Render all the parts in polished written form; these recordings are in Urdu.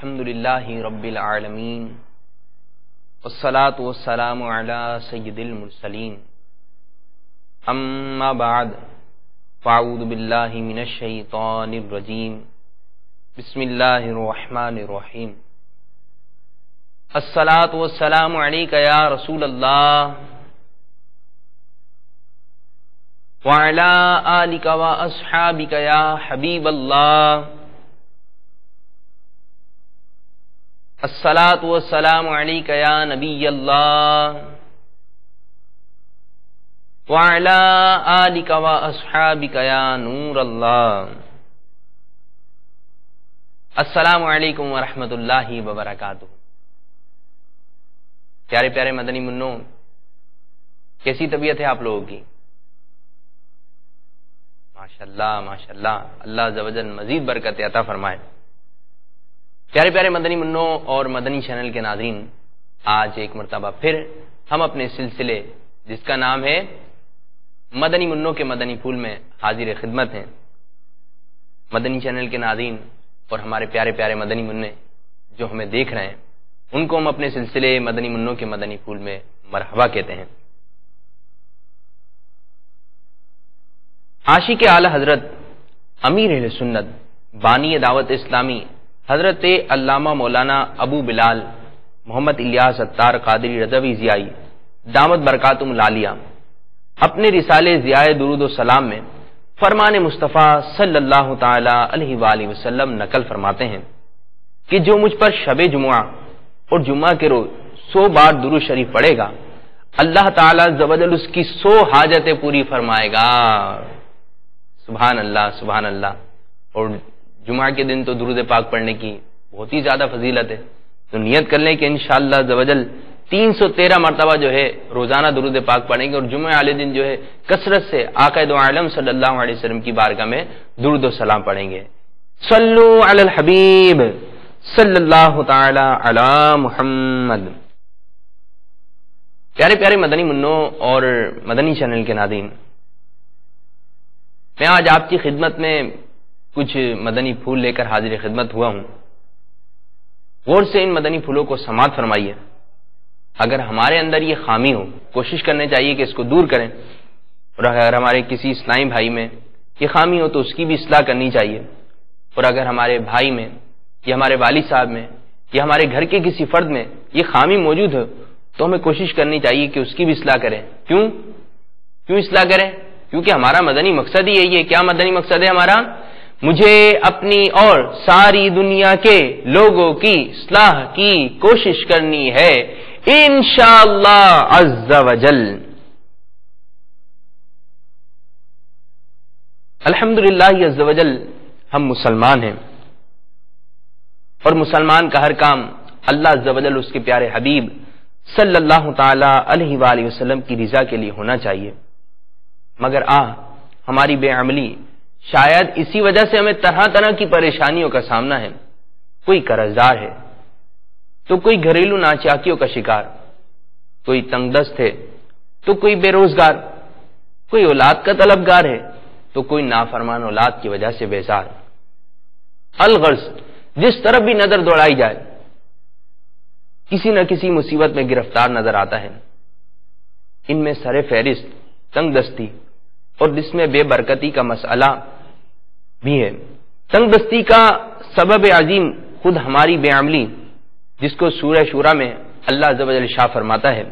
الحمدللہ رب العالمین والصلاة والسلام علی سید المرسلین اما بعد فاعوذ باللہ من الشیطان الرجیم بسم اللہ الرحمن الرحیم الصلاة والسلام علیک یا رسول اللہ وعلی آلک واصحابک یا حبیب اللہ الصلاۃ والسلام علیک یا نبی اللہ وعلی آلک واصحابک یا نور اللہ۔ السلام علیکم ورحمۃ اللہ وبرکاتہ۔ پیارے پیارے مدنی منوں، کیسی طبیعت ہے آپ لوگوں کی؟ ماشاءاللہ ماشاءاللہ، اللہ عز و جل مزید برکت عطا فرمائے۔ پیارے پیارے مدنی منوں اور مدنی چینل کے ناظرین، آج ایک مرتبہ پھر ہم اپنے سلسلے جس کا نام ہے مدنی منوں کے مدنی پھول میں حاضر خدمت ہیں۔ مدنی چینل کے ناظرین اور ہمارے پیارے پیارے مدنی منع جو ہمیں دیکھ رہے ہیں، ان کو ہم اپنے سلسلے مدنی منوں کے مدنی پھول میں مرحبا کہتے ہیں۔ عاشق اعلی حضرت امیر اہل سنت بانی دعوت اسلامی حضرت علامہ مولانا ابو بلال محمد الیاس اتار قادری رضوی ضیائی دامت برکاتہم العالیہ اپنے رسالے ضیاء درود و سلام میں فرمان مصطفیٰ صلی اللہ تعالی علیہ وآلہ وسلم نقل فرماتے ہیں کہ جو مجھ پر شب جمعہ اور جمعہ کے روز 100 بار درود شریف پڑھے گا، اللہ تعالی عز و جل اس کی 100 حاجتیں پوری فرمائے گا۔ سبحان اللہ سبحان اللہ۔ اور جمعہ کے دن تو درود پاک پڑھنے کی بہت ہی زیادہ فضیلت ہے، تو نیت کر لیں کہ انشاءاللہ عز و جل 313 مرتبہ جو ہے روزانہ درود پاک پڑھیں گے، اور جمعہ والے دن جو ہے کثرت سے آقا دو عالم صلی اللہ علیہ وسلم کی بارگاہ میں درود و سلام پڑھیں گے۔ صلو علی الحبیب صلی اللہ تعالی علی محمد۔ پیارے پیارے مدنی منوں اور مدنی چینل کے ناظرین، میں آج آپ کی خدمت میں کچھ مدنی پھول لے کر حاضر خدمت ہوا ہوں۔ غور سے ان مدنی پھولوں کو سماعت فرمائیے۔ اگر ہمارے اندر یہ خامی ہو، کوشش کرنے چاہیے کہ اس کو دور کریں، اور اگر ہمارے کسی اسلامی بھائی میں یہ خامی ہو تو اس کی بھی اصلاح کرنی چاہیے، اور اگر ہمارے بھائی میں یا ہمارے والد صاحب میں یا ہمارے گھر کے کسی فرد میں یہ خامی موجود ہے تو ہمیں کوشش کرنی چاہیے کہ اس کی بھی اصلاح کریں۔ کیوں اصلاح کریں؟ کیونکہ ہمارا مدنی مقصد ہی یہی ہے۔ کیا مدنی مقصد ہے ہمارا؟ مجھے اپنی اور ساری دنیا کے لوگوں کی اصلاح کی کوشش کرنی ہے انشاءاللہ عز و جل۔ الحمدللہ عز و جل ہم مسلمان ہیں، اور مسلمان کا ہر کام اللہ عز و جل اس کے پیارے حبیب صلی اللہ تعالی علیہ وآلہ وسلم کی رضا کے لیے ہونا چاہیے۔ مگر ہماری بے عملی شاید اسی وجہ سے ہمیں طرح طرح کی پریشانیوں کا سامنا ہے۔ کوئی قرض دار ہے تو کوئی گھریلو ناچاکیوں کا شکار، کوئی تنگ دست ہے تو کوئی بے روزگار، کوئی اولاد کا طلبگار ہے تو کوئی نافرمان اولاد کی وجہ سے بیزار۔ الغرض جس طرف بھی نظر دوڑائی جائے کسی نہ کسی مصیبت میں گرفتار نظر آتا ہے۔ ان میں سر فہرست تنگ دستی اور جس میں بے برکتی کا مسئلہ بھی ہے۔ تنگ دستی کا سبب عظیم خود ہماری بے عملی، جس کو سورہ شورى میں اللہ عز و جل ارشاد فرماتا ہے،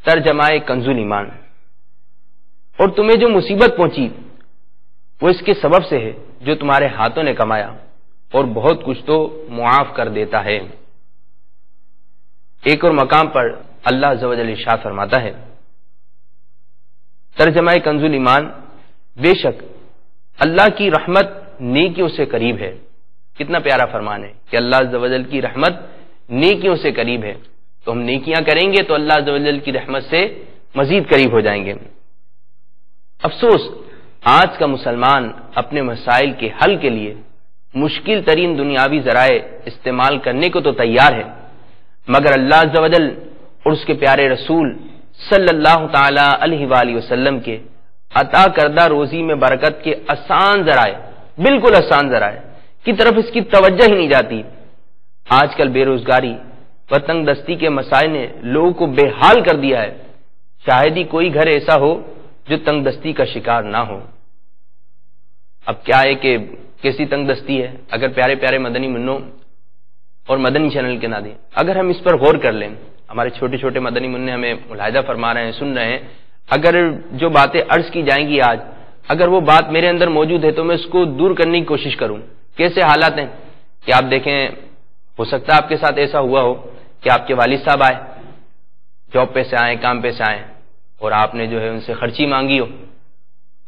ترجمہ کنز ایمان، اور تمہیں جو مصیبت پہنچی وہ اس کے سبب سے ہے جو تمہارے ہاتھوں نے کمایا، اور بہت کچھ تو معاف کر دیتا ہے۔ ایک اور مقام پر اللہ عز و جل ارشاد فرماتا ہے، ترجمہ کنز ایمان، بے شک اللہ کی رحمت نیکیوں سے قریب ہے۔ کتنا پیارا فرمان ہے کہ اللہ عز و جل کی رحمت نیکیوں سے قریب ہے، تو ہم نیکیاں کریں گے تو اللہ عز و جل کی رحمت سے مزید قریب ہو جائیں گے۔ افسوس آج کا مسلمان اپنے مسائل کے حل کے لیے مشکل ترین دنیاوی ذرائع استعمال کرنے کو تو تیار ہے، مگر اللہ عز و جل اور اس کے پیارے رسول صلی اللہ تعالی علیہ وآلہ وسلم کے عطا کردہ روزی میں برکت کے آسان ذرائع، بالکل آسان ذرائع کی طرف اس کی توجہ ہی نہیں جاتی۔ آج کل بے روزگاری و تنگ دستی کے مسائل نے لوگوں کو بے حال کر دیا ہے. شاید ہی کوئی گھر ایسا ہو جو تنگ دستی کا شکار نہ ہو. اب کیا ہے کہ کیسی تنگ دستی ہے؟ اگر پیارے پیارے مدنی منوں اور مدنی چینل کے ناظرین اگر ہم اس پر غور کر لیں، ہمارے چھوٹے چھوٹے مدنی منع ہمیں ملاحظہ فرما رہے ہیں، سن رہے ہیں، اگر جو باتیں عرض کی جائیں گی آج، اگر وہ بات میرے اندر موجود ہے تو میں اس کو دور کرنے کی کوشش کروں. کیسے حالات ہیں کہ آپ دیکھیں، ہو سکتا ہے آپ کے ساتھ ایسا ہوا ہو کہ آپ کے والد صاحب آئے، جاب پہ سے آئے، کام پہ سے آئے، اور آپ نے جو ہے ان سے خرچی مانگی ہو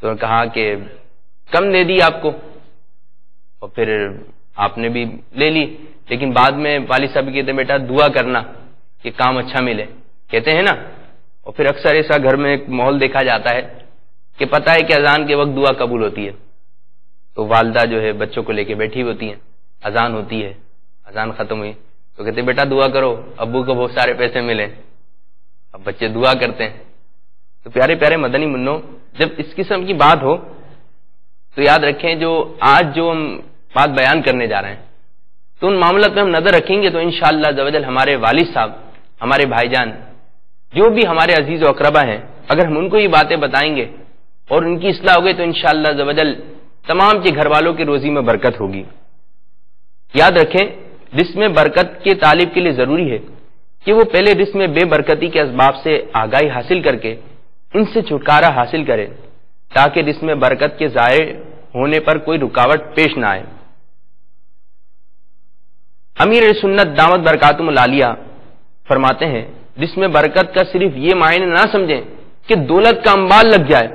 تو کہا کہ کم دے دی آپ کو، اور پھر آپ نے بھی لے لی، لیکن بعد میں والد صاحب کہتے ہیں بیٹا دعا کرنا کہ کام اچھا ملے، کہتے ہیں نا. اور پھر اکثر ایسا گھر میں ایک ماحول دیکھا جاتا ہے کہ پتہ ہے کہ اذان کے وقت دعا قبول ہوتی ہے، تو والدہ جو ہے بچوں کو لے کے بیٹھی ہوتی ہیں، اذان ہوتی ہے، اذان ختم ہوئی تو کہتے ہیں بیٹا دعا کرو ابو کو بہت سارے پیسے ملے. اب بچے دعا کرتے ہیں. تو پیارے پیارے مدنی منوں، جب اس قسم کی بات ہو تو یاد رکھیں جو آج جو ہم بات بیان کرنے جا رہے ہیں تو ان معاملات پہ ہم نظر رکھیں گے تو انشاءاللہ عزوجل ہمارے والد صاحب، ہمارے بھائی جان، جو بھی ہمارے عزیز و اقربا ہیں، اگر ہم ان کو یہ باتیں بتائیں گے اور ان کی اصلاح ہوگی تو انشاءاللہ عزوجل تمام کے گھر والوں کی روزی میں برکت ہوگی. یاد رکھیں رزق میں برکت کے طالب کے لیے ضروری ہے کہ وہ پہلے رزق میں بے برکتی کے اسباب سے آگاہی حاصل کر کے ان سے چھٹکارا حاصل کرے تاکہ رزق میں برکت کے ضائع ہونے پر کوئی رکاوٹ پیش نہ آئے. امیر سنت دامت برکاتہم العالیہ فرماتے ہیں رزق میں برکت کا صرف یہ معنی نہ سمجھیں کہ دولت کا انبار لگ جائے،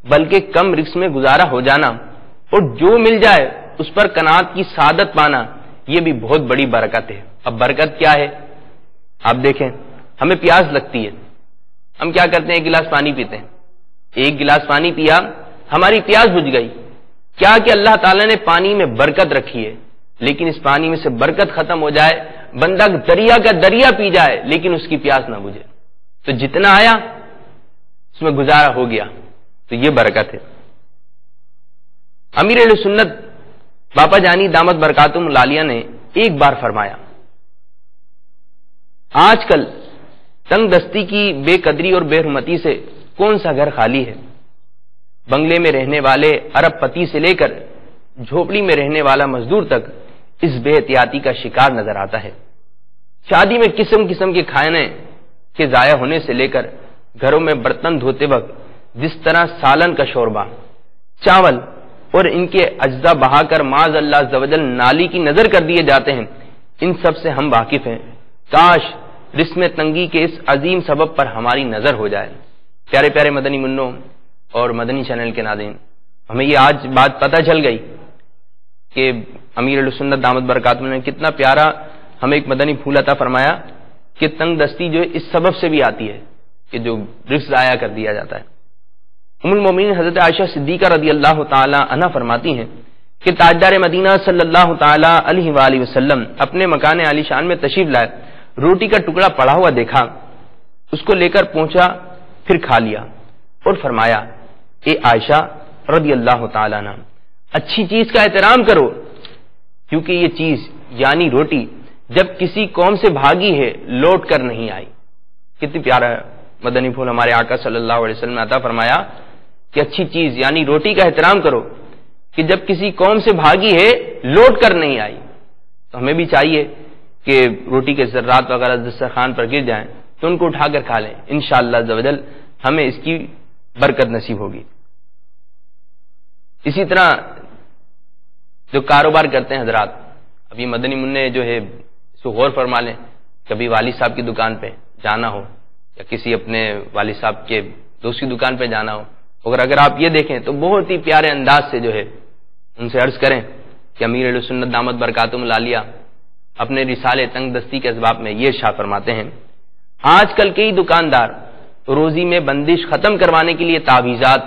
بلکہ کم رزق میں گزارا ہو جانا اور جو مل جائے اس پر قناعت کی سعادت پانا، یہ بھی بہت بڑی برکت ہے. اب برکت کیا ہے؟ آپ دیکھیں، ہمیں پیاس لگتی ہے، ہم کیا کرتے ہیں؟ ایک گلاس پانی پیتے ہیں. ایک گلاس پانی پیا، ہماری پیاس بجھ گئی. کیا کہ اللہ تعالیٰ نے پانی میں برکت رکھی ہے، لیکن اس پانی میں سے برکت ختم ہو جائے، بندہ دریا کا دریا پی جائے لیکن اس کی پیاس نہ بجھے، تو جتنا آیا اس میں گزارا ہو گیا، تو یہ برکت ہے. امیر اہل سنت باپا جانی دامت برکاتہم العالیہ نے ایک بار فرمایا، آج کل تنگ دستی کی بے قدری اور بے حرمتی سے کون سا گھر خالی ہے؟ بنگلے میں رہنے والے ارب پتی سے لے کر جھوپڑی میں رہنے والا مزدور تک اس بے احتیاطی کا شکار نظر آتا ہے. شادی میں قسم قسم کے کھانے کے ضائع ہونے سے لے کر گھروں میں برتن دھوتے وقت جس طرح سالن کا شوربہ، چاول اور ان کے اجزاء بہا کر معاذ اللہ عز و جل نالی کی نظر کر دیے جاتے ہیں، ان سب سے ہم واقف ہیں. کاش رزق میں تنگی کے اس عظیم سبب پر ہماری نظر ہو جائے. پیارے پیارے مدنی منوں اور مدنی چینل کے ناظرین، ہمیں یہ آج بات پتہ چل گئی کہ امیر السنت دامت برکاتہم نے کتنا پیارا ہمیں ایک مدنی پھول عطا فرمایا کہ تنگ دستی جو ہے اس سبب سے بھی آتی ہے کہ جو رزق ضائع کر دیا جاتا ہے. ام المومنین حضرت عائشہ صدیقہ رضی اللہ تعالی عنہا فرماتی ہیں کہ تاجدار مدینہ صلی اللہ تعالی علیہ وآلہ وسلم اپنے مکان عالی شان میں تشریف لائے، روٹی کا ٹکڑا پڑا ہوا دیکھا، اس کو لے کر پہنچا، پھر کھا لیا اور فرمایا، اے عائشہ رضی اللہ تعالی عنہ، اچھی چیز کا احترام کرو، کیونکہ یہ چیز یعنی روٹی جب کسی قوم سے بھاگی ہے لوٹ کر نہیں آئی. کتنی پیارا مدنی پھول ہمارے آقا صلی اللہ علیہ وسلم نے عطا فرمایا کہ اچھی چیز یعنی روٹی کا احترام کرو کہ جب کسی قوم سے بھاگی ہے لوٹ کر نہیں آئی. تو ہمیں بھی چاہیے کہ روٹی کے ذرات وغیرہ دسترخوان پر گر جائیں تو ان کو اٹھا کر کھا لیں، انشاءاللہ عز و جل ہمیں اس کی برکت نصیب ہوگی. اسی طرح جو کاروبار کرتے ہیں حضرات، ابھی مدنی منع جو ہے اس کو غور فرما لیں، کبھی والد صاحب کی دکان پہ جانا ہو یا کسی اپنے والد صاحب کے دوست کی دکان پہ جانا ہو، اگر آپ یہ دیکھیں تو بہت ہی پیارے انداز سے جو ہے ان سے عرض کریں کہ امیر اہل سنت دامت برکاتہم العالیہ اپنے رسالے تنگ دستی کے اسباب میں یہ ارشاد فرماتے ہیں، آج کل کئی دکاندار روزی میں بندش ختم کروانے کے لیے تعویذات،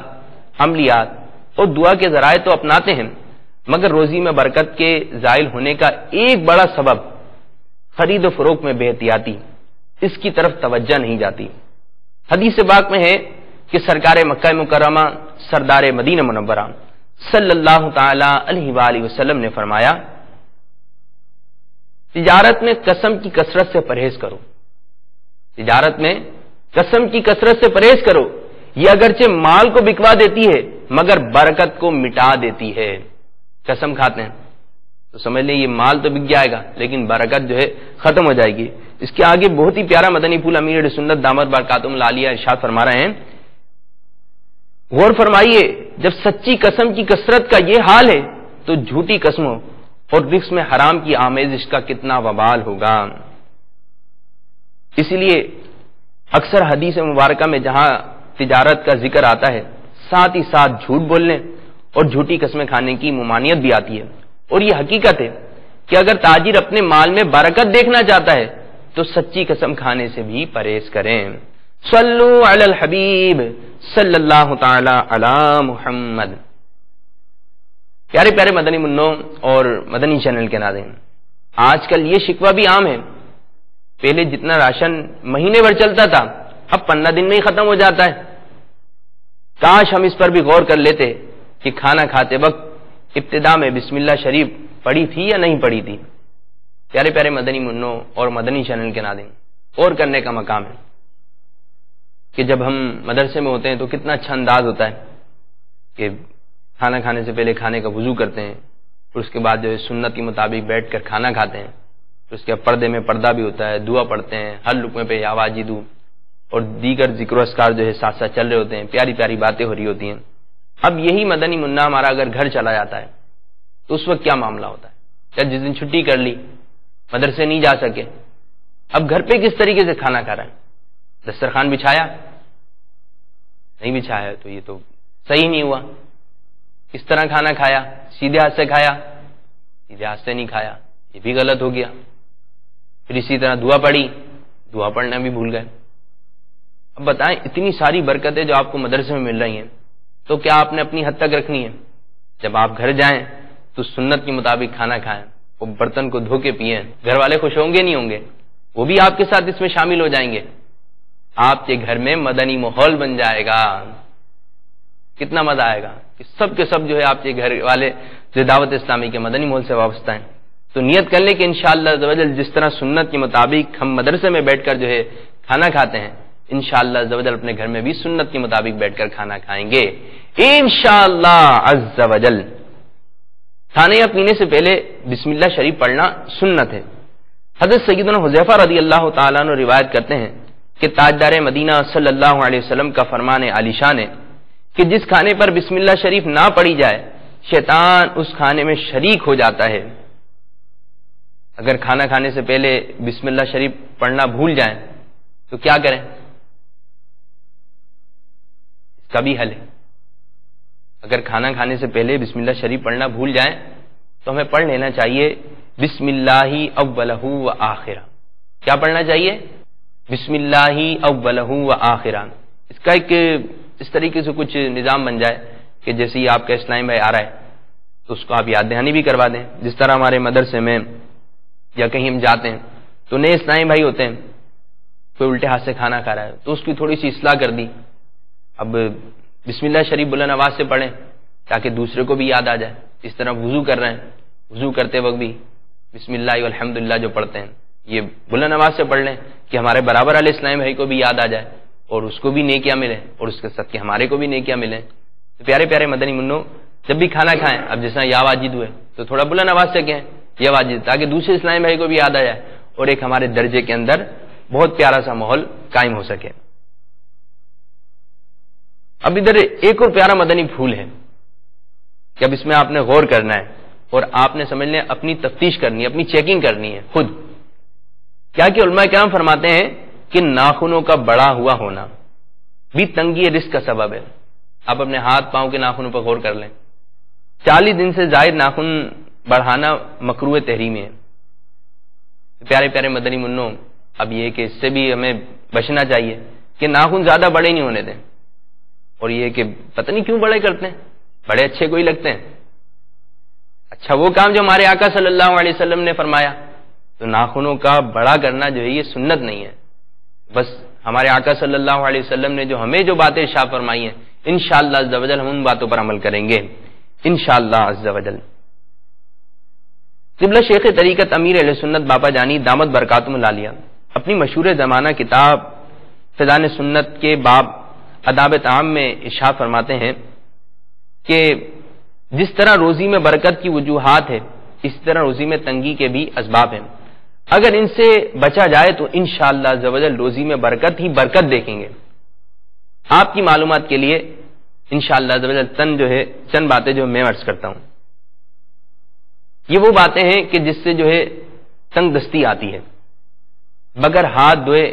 عملیات اور دعا کے ذرائع تو اپناتے ہیں، مگر روزی میں برکت کے زائل ہونے کا ایک بڑا سبب خرید و فروخت میں بے احتیاطی، اس کی طرف توجہ نہیں جاتی. حدیث پاک میں ہے کہ سرکار مکہ مکرمہ سردار مدینہ منورہ صلی اللہ تعالی علیہ وآلہ وسلم نے فرمایا تجارت میں قسم کی کثرت سے پرہیز کرو، تجارت میں قسم کی کثرت سے پرہیز کرو، یہ اگرچہ مال کو بکوا دیتی ہے مگر برکت کو مٹا دیتی ہے۔ قسم کھاتے ہیں تو سمجھ لیں یہ مال تو بک جائے گا لیکن برکت جو ہے ختم ہو جائے گی۔ اس کے آگے بہت ہی پیارا مدنی پھول امیر سنت دامت برکاتہم العالیہ ارشاد فرما رہے ہیں، غور فرمائیے، جب سچی قسم کی کثرت کا یہ حال ہے تو جھوٹی قسموں اور رزق میں حرام کی آمیزش کا کتنا وبال ہوگا۔ اسی لیے اکثر حدیث مبارکہ میں جہاں تجارت کا ذکر آتا ہے ساتھ ہی ساتھ جھوٹ بولنے اور جھوٹی قسمیں کھانے کی ممانعت بھی آتی ہے، اور یہ حقیقت ہے کہ اگر تاجر اپنے مال میں برکت دیکھنا چاہتا ہے تو سچی قسم کھانے سے بھی پرہیز کریں۔ صلو علی الحبیب صلی اللہ تعالی علی محمد۔ پیارے پیارے مدنی منوں اور مدنی چینل کے ناظرین، آج کل یہ شکوہ بھی عام ہے، پہلے جتنا راشن مہینے بھر چلتا تھا اب 15 دن میں ہی ختم ہو جاتا ہے۔ کاش ہم اس پر بھی غور کر لیتے کہ کھانا کھاتے وقت ابتدا میں بسم اللہ شریف پڑھی تھی یا نہیں پڑھی تھی۔ پیارے پیارے مدنی منوں اور مدنی چینل کے ناظرین، غور کرنے کا مقام ہے کہ جب ہم مدرسے میں ہوتے ہیں تو کتنا اچھا انداز ہوتا ہے کہ کھانا کھانے سے پہلے کھانے کا وضو کرتے ہیں، اور اس کے بعد جو ہے سنت کے مطابق بیٹھ کر کھانا کھاتے ہیں، اس کے پردے میں پردہ بھی ہوتا ہے، دعا پڑھتے ہیں، ہر لقمے پہ یا واجدو اور دیگر ذکر و اذکار جو ہے ساتھ ساتھ چل رہے ہوتے ہیں، پیاری پیاری باتیں ہو رہی ہوتی ہیں۔ اب یہی مدنی منا ہمارا اگر گھر چلا جاتا ہے تو اس وقت کیا معاملہ ہوتا ہے؟ کیا جس دن چھٹی کر لی، مدرسے نہیں جا سکے، اب گھر پہ کس طریقے سے کھانا کھا رہا ہے؟ دسترخوان بچھایا؟ نہیں بچھایا تو یہ تو صحیح نہیں ہوا۔ کس طرح کھانا کھایا؟ سیدھے ہاتھ سے کھایا؟ سیدھے ہاتھ سے نہیں کھایا، یہ بھی غلط ہو گیا۔ پھر اسی طرح دعا پڑھی، دعا پڑھنا بھی بھول گئے۔ اب بتائیں اتنی ساری برکتیں جو آپ کو مدرسے میں مل رہی ہیں تو کیا آپ نے اپنی حد تک رکھنی ہے؟ جب آپ گھر جائیں تو سنت کے مطابق کھانا کھائیں، وہ برتن کو دھو کے پئیں، گھر والے خوش ہوں گے نہیں ہوں گے؟ وہ بھی آپ کے ساتھ اس میں شامل ہو جائیں گے، آپ کے گھر میں مدنی ماحول بن جائے گا۔ کتنا مزہ آئے گا کہ سب کے سب جو ہے آپ کے گھر والے جو دعوت اسلامی کے مدنی ماحول سے وابستہ ہیں۔ تو نیت کر لیں کہ انشاءاللہ عز و جل جس طرح سنت کے مطابق ہم مدرسے میں بیٹھ کر جو ہے کھانا کھاتے ہیں، انشاءاللہ عز و جل اپنے گھر میں بھی سنت کے مطابق بیٹھ کر کھانا کھائیں گے انشاءاللہ عز و جل۔ کھانے یا پینے سے پہلے بسم اللہ شریف پڑھنا سنت ہے۔ حضرت سیدنا حذیفہ رضی اللہ تعالیٰ عنہ روایت کرتے ہیں کہ تاجدار مدینہ صلی اللہ علیہ وسلم کا فرمان عالی شان ہے کہ جس کھانے پر بسم اللہ شریف نہ پڑھی جائے شیطان اس کھانے میں شریک ہو جاتا ہے۔ اگر کھانا کھانے سے پہلے بسم اللہ شریف پڑھنا بھول جائیں تو کیا کریں؟ اس کا بھی حل ہے۔ اگر کھانا کھانے سے پہلے بسم اللہ شریف پڑھنا بھول جائیں تو ہمیں پڑھ لینا چاہیے بسم اللہ اولہ و آخرہ۔ کیا پڑھنا چاہیے؟ بسم اللہ اولہ و آخرہ۔ اس کا ایک اس طریقے سے کچھ نظام بن جائے کہ جیسے ہی آپ کا اسلام بھائی آ رہا ہے تو اس کو آپ یاد دہانی بھی کروا دیں۔ جس طرح ہمارے مدرسے میں یا کہیں ہم جاتے ہیں تو نئے اسلامی بھائی ہوتے ہیں، کوئی الٹے ہاتھ سے کھانا کھا رہا ہے تو اس کی تھوڑی سی اصلاح کر دی، اب بسم اللہ شریف بلند آواز سے پڑھیں تاکہ دوسرے کو بھی یاد آ جائے۔ اس طرح وضو کر رہے ہیں، وضو کرتے وقت بھی بسم اللہ والحمدللہ جو پڑھتے ہیں یہ بلند آواز سے پڑھ لیں کہ ہمارے برابر والے اسلامی بھائی کو بھی یاد آ جائے اور اس کو بھی نیکیاں ملیں اور اس کے ساتھ کہ ہمارے کو بھی نیکیاں ملیں۔ تو پیارے پیارے مدنی منوں، جب بھی کھانا کھائیں اب جیسا یا واجد ہوئے تو تھوڑا بلند آواز سے کہیں یا واجد، تاکہ دوسرے اسلامی بھائی کو بھی یاد آ جائے اور ایک ہمارے درجے کے اندر بہت پیارا سا ماحول قائم ہو سکے۔ اب ادھر ایک اور پیارا مدنی پھول ہے کہ اب اس میں آپ نے غور کرنا ہے اور آپ نے سمجھ لیں اپنی تفتیش کرنی ہے، اپنی چیکنگ کرنی ہے خود۔ کیا کہ علماء کرام فرماتے ہیں کہ ناخنوں کا بڑا ہوا ہونا بھی تنگی رزق کا سبب ہے۔ آپ اپنے ہاتھ پاؤں کے ناخنوں پر غور کر لیں، 40 دن سے زائد ناخن بڑھانا مکروہ تحریمی ہے۔ پیارے پیارے مدنی منوں، اب یہ کہ اس سے بھی ہمیں بچنا چاہیے کہ ناخن زیادہ بڑے نہیں ہونے دیں، اور یہ کہ پتہ نہیں کیوں بڑے کرتے ہیں، بڑے اچھے کوئی لگتے ہیں۔ اچھا وہ کام جو ہمارے آقا صلی اللہ علیہ وسلم نے فرمایا، تو ناخنوں کا بڑا کرنا جو ہے یہ سنت نہیں ہے۔ بس ہمارے آقا صلی اللہ علیہ وسلم نے جو ہمیں جو باتیں ارشاد فرمائی ہیں انشاءاللہ عز و جل ہم ان باتوں پر عمل کریں گے انشاءاللہ عز و جل۔ قبلہ شیخ طریقت امیر اہل سنت بابا جانی دامت برکاتہم العالیہ اپنی مشہور زمانہ کتاب فیضان سنت کے باب آداب طعام میں ارشاد فرماتے ہیں کہ جس طرح روزی میں برکت کی وجوہات ہے اس طرح روزی میں تنگی کے بھی اسباب ہیں. اگر ان سے بچا جائے تو انشاءاللہ عز و جل روزی میں برکت ہی برکت دیکھیں گے. آپ کی معلومات کے لیے انشاءاللہ عز و جل چند باتیں جو میں عرض کرتا ہوں. یہ وہ باتیں ہیں کہ جس سے جو ہے تنگ دستی آتی ہے. بغیر ہاتھ دھوئے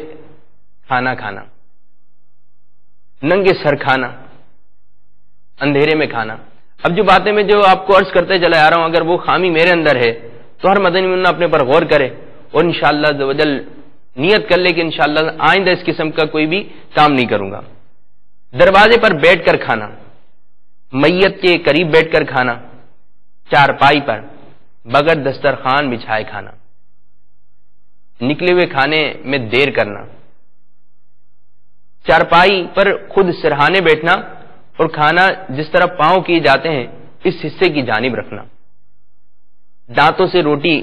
کھانا کھانا، ننگے سر کھانا، اندھیرے میں کھانا. اب جو باتیں میں جو آپ کو عرض کرتے چلا آ رہا ہوں، اگر وہ خامی میرے اندر ہے تو ہر مدنی منہ اپنے پر غور کرے اور انشاءاللہ عز و جل نیت کر لے کہ انشاءاللہ آئندہ اس قسم کا کوئی بھی کام نہیں کروں گا. دروازے پر بیٹھ کر کھانا، میت کے قریب بیٹھ کر کھانا، چارپائی پر بغیر دسترخوان بچھائے کھانا، نکلے ہوئے کھانے میں دیر کرنا، چارپائی پر خود سرہانے بیٹھنا اور کھانا جس طرح پاؤں کیے جاتے ہیں اس حصے کی جانب رکھنا، دانتوں سے روٹی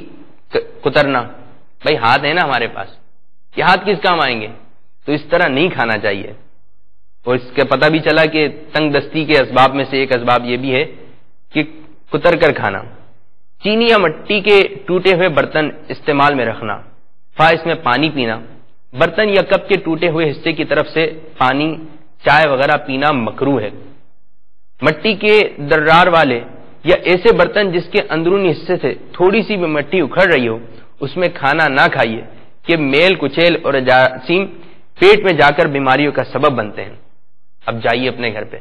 کترنا. بھائی ہاتھ ہے نا ہمارے پاس، یہ ہاتھ کس کام آئیں گے؟ تو اس طرح نہیں کھانا چاہیے. اور اس کا پتہ بھی چلا کہ تنگ دستی کے اسباب میں سے ایک اسباب یہ بھی ہے کہ کتر کر کھانا. چینی یا مٹی کے ٹوٹے ہوئے برتن استعمال میں رکھنا، اس میں پانی پینا. برتن یا کپ کے ٹوٹے ہوئے حصے کی طرف سے پانی، چائے وغیرہ پینا مکروہ ہے. مٹی کے درار والے یا ایسے برتن جس کے اندرونی حصے سے تھوڑی سی بھی مٹی اکھڑ رہی ہو اس میں کھانا نہ کھائیے کہ میل کچیل اور جراثیم پیٹ میں جا کر بیماریوں کا سبب بنتے ہیں. اب جائیے اپنے گھر پہ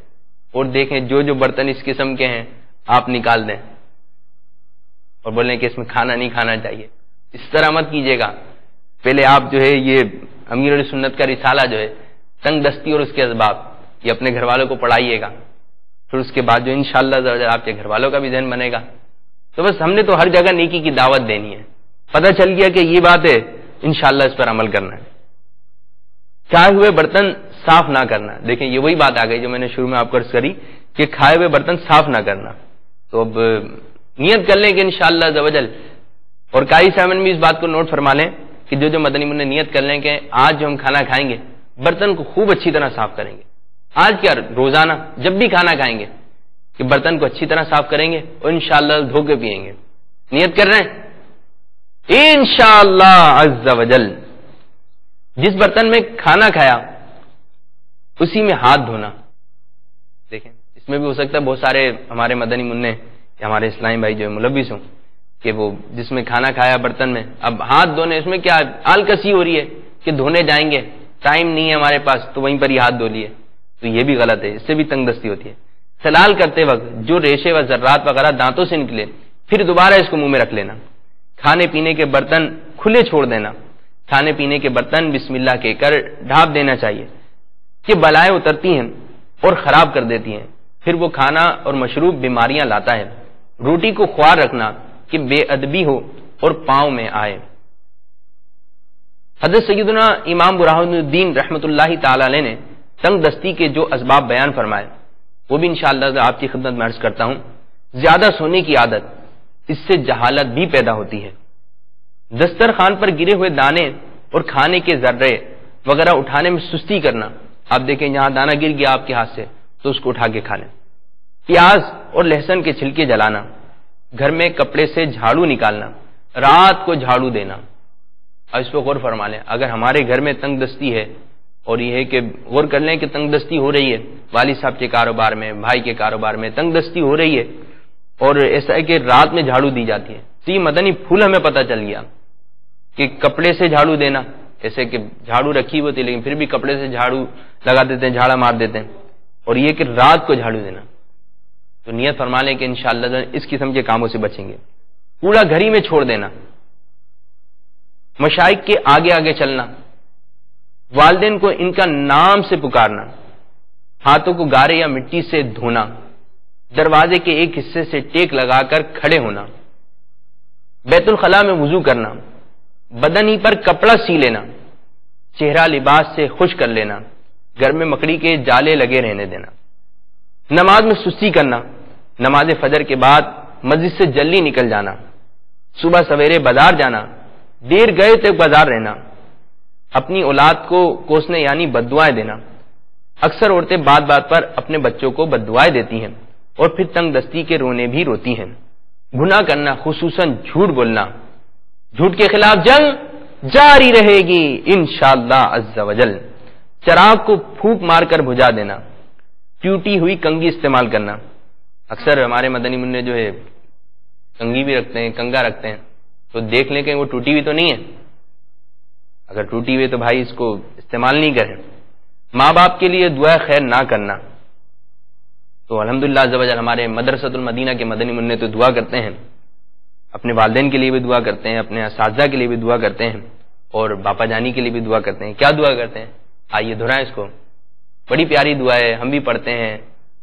اور دیکھیں جو برتن اس قسم کے ہیں آپ نکال دیں اور بولیں کہ اس میں کھانا نہیں کھانا چاہیے. اس طرح مت کیجیے گا. پہلے آپ جو ہے یہ امیر سنت کا رسالہ جو ہے تنگ دستی اور اس کے اسباب یہ اپنے گھر والوں کو پڑھائیے گا. پھر اس کے بعد جو انشاءاللہ آپ کے گھر والوں کا بھی ذہن بنے گا. تو بس ہم نے تو ہر جگہ نیکی کی دعوت دینی ہے. پتہ چل گیا کہ یہ بات ہے، انشاءاللہ اس پر عمل کرنا ہے. کھائے ہوئے برتن صاف نہ کرنا. دیکھیں یہ وہی بات آ گئی جو میں نے شروع میں آپ کو عرض کری کہ کھائے ہوئے برتن صاف نہ کرنا. تو اب نیت کر لیں کہ انشاءاللہ عز و جل، اور قاری صاحب بھی اس بات کو نوٹ فرما لیں کہ جو مدنی منہ نیت کر لیں کہ آج جو ہم کھانا کھائیں گے برتن کو خوب اچھی طرح صاف کریں گے. آج کیا روزانہ جب بھی کھانا کھائیں گے کہ برتن کو اچھی طرح صاف کریں گے اور انشاءاللہ دھو کے پیئیں گے. نیت کر رہے ہیں انشاءاللہ عز و جل. جس برتن میں کھانا کھایا اسی میں ہاتھ دھونا. دیکھیں اس میں بھی ہو سکتا ہے بہت سارے ہمارے مدنی منع یا ہمارے اسلامی بھائی جو ملوث ہوں کہ وہ جس میں کھانا کھایا برتن میں اب ہاتھ دھونے، اس میں کیا آلکسی ہو رہی ہے کہ دھونے جائیں گے، ٹائم نہیں ہے ہمارے پاس تو وہیں پر ہی ہاتھ دھو لیے. تو یہ بھی غلط ہے، اس سے بھی تنگ دستی ہوتی ہے. سلال کرتے وقت جو ریشے و ذرات وغیرہ دانتوں سے نکلے پھر دوبارہ اس کو منہ میں رکھ لینا. کھانے پینے کے برتن کھلے چھوڑ دینا. کھانے پینے کے برتن بسم اللہ کہہ کر ڈھانپ دینا چاہیے کہ بلائیں اترتی ہیں اور خراب کر دیتی ہیں، پھر وہ کھانا اور مشروب بیماریاں لاتا ہے. روٹی کو خوار رکھنا کہ بے ادبی ہو اور پاؤں میں آئے. حضرت سیدنا امام برہان الدین رحمۃ اللہ تعالی علیہ نے تنگ دستی کے جو اسباب بیان فرمائے وہ بھی انشاءاللہ آپ کی خدمت میں عرض کرتا ہوں. زیادہ سونے کی عادت، اس سے جہالت بھی پیدا ہوتی ہے. دسترخوان پر گرے ہوئے دانے اور کھانے کے ذرے وغیرہ اٹھانے میں سستی کرنا. آپ دیکھیں یہاں دانا گر گیا آپ کے ہاتھ سے تو اس کو اٹھا کے کھا لیں. پیاز اور لہسن کے چھلکے جلانا. گھر میں کپڑے سے جھاڑو نکالنا. رات کو جھاڑو دینا. اور اس پہ غور فرما لیں اگر ہمارے گھر میں تنگ دستی ہے اور یہ ہے کہ غور کر لیں کہ تنگ دستی ہو رہی ہے والد صاحب کے کاروبار میں، بھائی کے کاروبار میں تنگ دستی ہو رہی ہے اور ایسا ہے کہ رات میں جھاڑو دی جاتی ہے. تو یہ مدنی پھول ہمیں پتہ چل گیا کہ کپڑے سے جھاڑو دینا، ایسے کہ جھاڑو رکھی ہوتی لیکن پھر بھی کپڑے سے جھاڑو لگا دیتے ہیں، جھاڑا مار دیتے ہیں. اور یہ کہ رات کو جھاڑو دینا. تو نیت فرما لیں کہ انشاءاللہ اس قسم کے کاموں سے بچیں گے. کوڑا گھر ہی میں چھوڑ دینا. مشائخ کے آگے آگے چلنا. والدین کو ان کا نام سے پکارنا. ہاتھوں کو گارے یا مٹی سے دھونا. دروازے کے ایک حصے سے ٹیک لگا کر کھڑے ہونا. بیت الخلاء میں وضو کرنا. بدن ہی پر کپڑا سی لینا. چہرہ لباس سے خشک کر لینا. گھر میں مکڑی کے جالے لگے رہنے دینا. نماز میں سستی کرنا. نماز فجر کے بعد مسجد سے جلدی نکل جانا. صبح سویرے بازار جانا، دیر گئے تو بازار رہنا، اپنی اولاد کو کوسنے یعنی بددعائیں دینا۔ اکثر عورتیں بات بات پر اپنے بچوں کو بددعائیں دیتی ہیں اور پھر تنگ دستی کے رونے بھی روتی ہیں۔ گناہ کرنا، خصوصاً جھوٹ بولنا، جھوٹ کے خلاف جنگ جاری رہے گی انشاءاللہ عز وجل۔ چراغ کو پھونک مار کر بجھا دینا، ٹوٹی ہوئی کنگھی استعمال کرنا۔ اکثر ہمارے مدنی منع جو ہے کنگھی بھی رکھتے ہیں، کنگا رکھتے ہیں، تو دیکھ لیں کہ وہ ٹوٹی ہوئی تو نہیں ہے، اگر ٹوٹی ہوئی تو بھائی اس کو استعمال نہیں کریں۔ ماں باپ کے لیے دعا خیر نہ کرنا، تو الحمدللہ عز وجل ہمارے مدرسۃ المدینہ کے مدنی منع تو دعا کرتے ہیں، اپنے والدین کے لیے بھی دعا کرتے ہیں، اپنے اساتذہ کے لیے بھی دعا کرتے ہیں، اور باپا جانی کے لیے بھی دعا کرتے ہیں۔ کیا دعا کرتے ہیں؟ آئیے دہرائیں اس کو، بڑی پیاری دعا ہے، ہم بھی پڑھتے ہیں،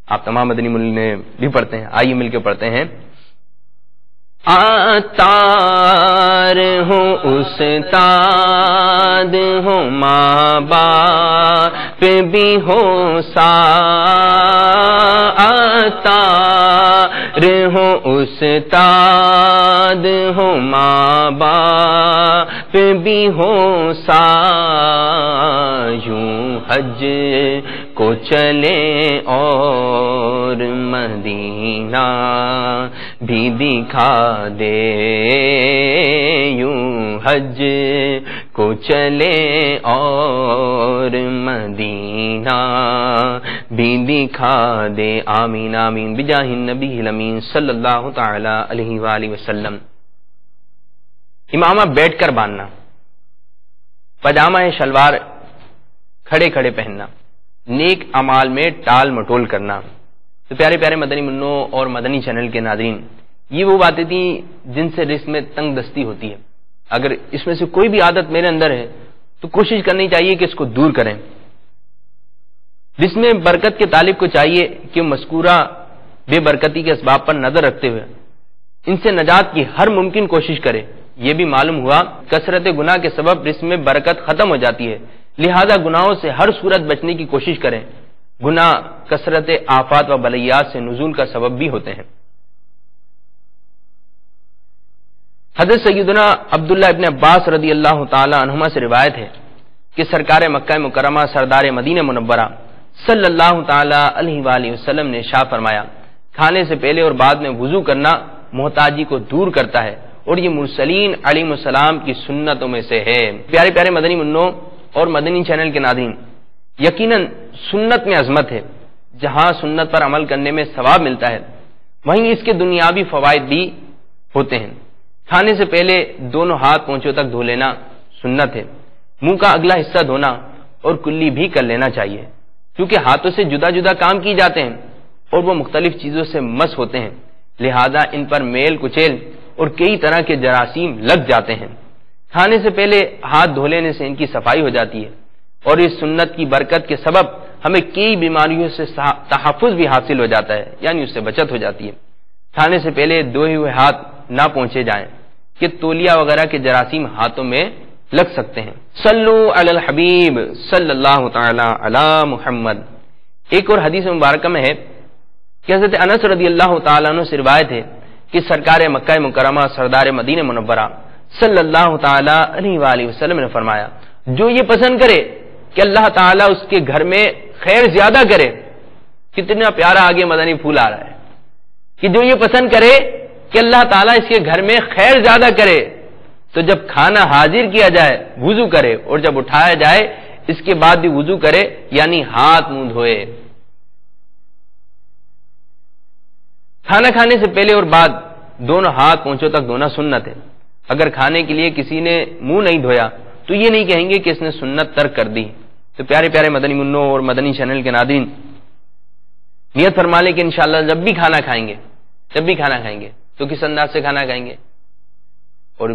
آپ تمام مدنی منع بھی پڑھتے ہیں، آئیے مل کے پڑھتے ہیں۔ عطار ہوں استاد ہوں ماں باپ بھی ہوں عطار ہوں استاد ہوں ماں باپ بھی ہوں یوں حج کو چلے اور مدینہ بھی دکھا دے، یوں حج کو چلے اور مدینہ بھی دکھا دے، آمین آمین بجاہ النبی الامین صلی اللہ تعالی علیہ وآلہ وسلم۔ امامہ بیٹھ کر باندھنا، پاجامہ شلوار کھڑے کھڑے پہننا، نیک اعمال میں ٹال مٹول کرنا۔ تو پیارے پیارے مدنی منوں اور مدنی چینل کے ناظرین، یہ وہ باتیں تھیں جن سے رزق میں تنگ دستی ہوتی ہے۔ اگر اس میں سے کوئی بھی عادت میرے اندر ہے تو کوشش کرنی چاہیے کہ اس کو دور کریں۔ رزق میں برکت کے طالب کو چاہیے کہ مذکورہ بے برکتی کے اسباب پر نظر رکھتے ہوئے ان سے نجات کی ہر ممکن کوشش کرے۔ یہ بھی معلوم ہوا کثرت گناہ کے سبب رزق میں برکت ختم ہو جاتی ہے، لہذا گناہوں سے ہر صورت بچنے کی کوشش کریں۔ گناہ کثرت آفات و بلیات سے نزول کا سبب بھی ہوتے ہیں۔ حضرت سیدنا عبداللہ ابن عباس رضی اللہ تعالی عنہما سے روایت ہے کہ سرکار مکہ مکرمہ سردار مدینہ منورہ صلی اللہ تعالی علیہ وآلہ وسلم نے ارشاد فرمایا، کھانے سے پہلے اور بعد میں وضو کرنا محتاجی کو دور کرتا ہے اور یہ مرسلین علیہ السلام کی سنتوں میں سے ہے۔ پیارے پیارے مدنی منوں اور مدنی چینل کے ناظرین، یقیناً سنت میں عظمت ہے۔ جہاں سنت پر عمل کرنے میں ثواب ملتا ہے، وہیں اس کے دنیاوی فوائد بھی ہوتے ہیں۔ کھانے سے پہلے دونوں ہاتھ پونچھوں تک دھو لینا سنت ہے۔ منہ کا اگلا حصہ دھونا اور کلی بھی کر لینا چاہیے، کیونکہ ہاتھوں سے جدا جدا کام کی جاتے ہیں اور وہ مختلف چیزوں سے مس ہوتے ہیں، لہذا ان پر میل کچیل اور کئی طرح کے جراثیم لگ جاتے ہیں۔ کھانے سے پہلے ہاتھ دھو لینے سے ان کی صفائی ہو جاتی ہے اور اس سنت کی برکت کے سبب ہمیں کئی بیماریوں سے تحفظ بھی حاصل ہو جاتا ہے، یعنی اس سے بچت ہو جاتی ہے۔ کھانے سے پہلے دھوئے ہوئے ہاتھ نہ پہنچے جائیں کہ تولیہ وغیرہ کے جراثیم ہاتھوں میں لگ سکتے ہیں۔ صلو علی الحبیب صلی اللہ تعالی علی محمد۔ ایک اور حدیث مبارکہ میں ہے کہ حضرت انس رضی اللہ تعالیٰ عنہ سے روایت ہے کہ سرکار مکہ مکرمہ سردار مدینہ منورہ صلی اللہ تعالی علیہ وآلہ وسلم نے فرمایا، جو یہ پسند کرے کہ اللہ تعالیٰ اس کے گھر میں خیر زیادہ کرے، کتنا پیارا آگے مدنی پھول آ رہا ہے کہ جو یہ پسند کرے کہ اللہ تعالیٰ اس کے گھر میں خیر زیادہ کرے، تو جب کھانا حاضر کیا جائے وضو کرے، اور جب اٹھایا جائے اس کے بعد بھی وضو کرے، یعنی ہاتھ منہ دھوئے۔ کھانا کھانے سے پہلے اور بعد دونوں ہاتھ پونچھوں تک دھونا سنت ہے۔ اگر کھانے کے لیے کسی نے منہ نہیں دھویا تو یہ نہیں کہیں گے کہ اس نے سنت ترک کر دی۔ تو پیارے پیارے مدنی منوں اور مدنی چینل کے ناظرین، نیت فرما لیں کہ انشاءاللہ جب بھی کھانا کھائیں گے تو کس انداز سے کھانا کھائیں گے۔ اور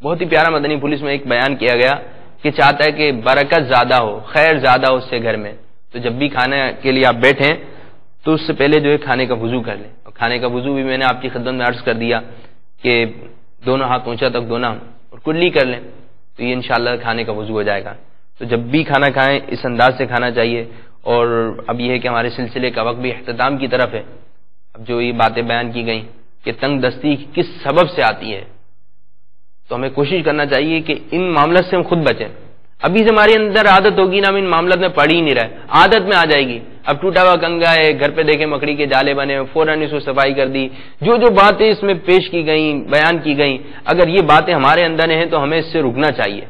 بہت ہی پیارا مدنی پولیس میں ایک بیان کیا گیا کہ چاہتا ہے کہ برکت زیادہ ہو، خیر زیادہ ہو اس سے گھر میں، تو جب بھی کھانے کے لیے آپ بیٹھیں تو اس سے پہلے جو ہے کھانے کا وضو کر لیں۔ اور کھانے کا وضو بھی میں نے آپ کی خدمت میں عرض کر دیا کہ دونوں ہاتھ پونچھا تک دھونا اور کلی کر لیں، تو یہ انشاءاللہ کھانے کا وضو ہو جائے گا۔ تو جب بھی کھانا کھائیں اس انداز سے کھانا چاہیے۔ اور اب یہ ہے کہ ہمارے سلسلے کا وقت بھی اختتام کی طرف ہے۔ اب جو یہ باتیں بیان کی گئیں کہ تنگ دستی کس سبب سے آتی ہے، تو ہمیں کوشش کرنا چاہیے کہ ان معاملات سے ہم خود بچیں. ابھی سے ہمارے اندر عادت ہوگی نا، ہم ان معاملات میں پڑ ہی نہیں رہے، عادت میں آ جائے گی. اب ٹوٹا ہوا کنگا ہے، گھر پہ دیکھیں مکڑی کے جالے بنے، فوراً اس کو صفائی کر دی. جو باتیں اس میں پیش کی گئیں، بیان کی گئیں، اگر یہ باتیں ہمارے اندر ہیں تو ہمیں اس سے رکنا چاہیے،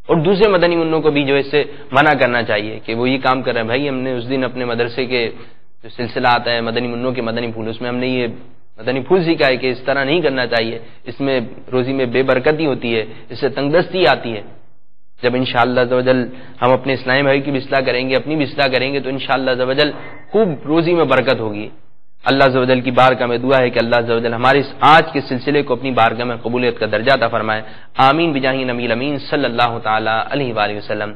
اور دوسرے مدنی منوں کو بھی جو اس سے منع کرنا چاہیے کہ وہ یہ کام کر رہے ہیں. بھائی ہم نے اس دن اپنے مدرسے کے جو سلسلہ آتا ہے مدنی منوں کے مدنی پھول، اس میں ہم نے یہ مدنی پھول سیکھا ہے کہ اس طرح نہیں کرنا چاہیے، اس میں روزی میں بے برکتی ہوتی ہے، اس سے تنگ دستی آتی ہے. جب انشاءاللہ عزوجل ہم اپنے اسلامی بھائی کی بھی اصلاح کریں گے، اپنی بھی اصلاح کریں گے، تو انشاءاللہ عزوجل خوب روزی میں برکت ہوگی. اللہ عزوجل کی بارگاہ میں دعا ہے کہ اللہ عزوجل ہمارے اس آج کے سلسلے کو اپنی بارگاہ میں قبولیت کا درجہ عطا فرمائے. آمین بجاہ نبی الامین صلی اللہ تعالی علیہ وآلہ وسلم.